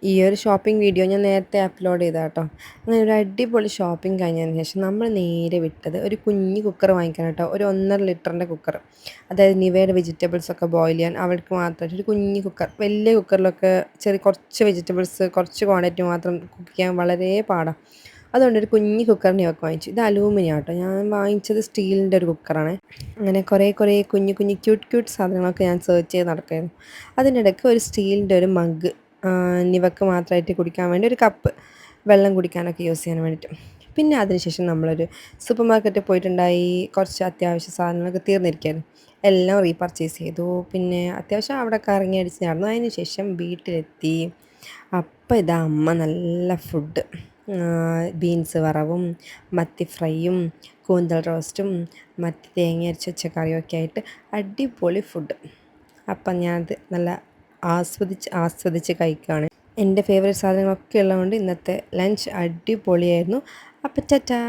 ഈ ഒരു shopping video ഞാൻ നേരത്തെ അപ്ലോഡ് ചെയ്തതാണ് കേട്ടോ. അങ്ങനെ ഒരു അടിപൊളി ഷോപ്പിംഗ് കഴിഞ്ഞതിന് ശേഷം നമ്മൾ നേരെ വിട്ടത് ഒരു കുഞ്ഞ് കുക്കർ വാങ്ങിക്കണം കേട്ടോ. ഒരു 1.5 ലിറ്ററിൻ്റെ കുക്കർ. അതായത് നിവയുടെ വെജിറ്റബിൾസൊക്കെ ബോയിൽ ചെയ്യാൻ അവൾക്ക് മാത്രമായിട്ട് ഒരു കുഞ്ഞ് കുക്കർ. വലിയ കുക്കറിലൊക്കെ കുറച്ച് വെജിറ്റബിൾസ് കുറച്ച് ക്വാണ്ടിറ്റി മാത്രം കുക്ക് ചെയ്യാൻ വളരെ പാടാണ്. അതുകൊണ്ട് ഒരു കുഞ്ഞ് കുക്കറിനെ ഒക്കെ വാങ്ങിച്ചു. ഇത് അലൂമിനിയം കേട്ടോ. ഞാൻ വാങ്ങിച്ചത് സ്റ്റീലിൻ്റെ ഒരു കുക്കറാണ്. അങ്ങനെ കുറേ കുഞ്ഞു കുഞ്ഞു ക്യൂട്ട് സാധനങ്ങളൊക്കെ ഞാൻ സെർച്ച് ചെയ്ത് നടക്കുകയായിരുന്നു. അതിനിടയ്ക്ക് ഒരു സ്റ്റീലിൻ്റെ ഒരു മഗ്, നിവക്ക് മാത്രമായിട്ട് കുടിക്കാൻ വേണ്ടി ഒരു കപ്പ്, വെള്ളം കുടിക്കാനൊക്കെ യൂസ് ചെയ്യാൻ വേണ്ടിയിട്ട്. പിന്നെ അതിനുശേഷം നമ്മളൊരു സൂപ്പർ മാർക്കറ്റിൽ പോയിട്ടുണ്ടായി. കുറച്ച് അത്യാവശ്യ സാധനങ്ങളൊക്കെ തീർന്നിരിക്കുകയായിരുന്നു. എല്ലാം റീപർച്ചേസ് ചെയ്തു. പിന്നെ അത്യാവശ്യം അവിടെ കറങ്ങി അടിച്ച് നടന്നു. അതിന് ശേഷം വീട്ടിലെത്തി. അപ്പം ഇതാ അമ്മ നല്ല ഫുഡ്, ബീൻസ് വറവും മത്തി ഫ്രൈയും കൂന്തൽ റോസ്റ്റും മത്തി തേങ്ങ അരച്ച് വെച്ച കറിയൊക്കെ ആയിട്ട് അടിപൊളി ഫുഡ്. അപ്പം ഞാനത് നല്ല ആസ്വദിച്ച് കഴിക്കുകയാണ്. എൻ്റെ ഫേവറേറ്റ് സാധനങ്ങളൊക്കെ ഉള്ളതുകൊണ്ട് ഇന്നത്തെ ലഞ്ച് അടിപൊളിയായിരുന്നു. അപ്പം ടാറ്റാ.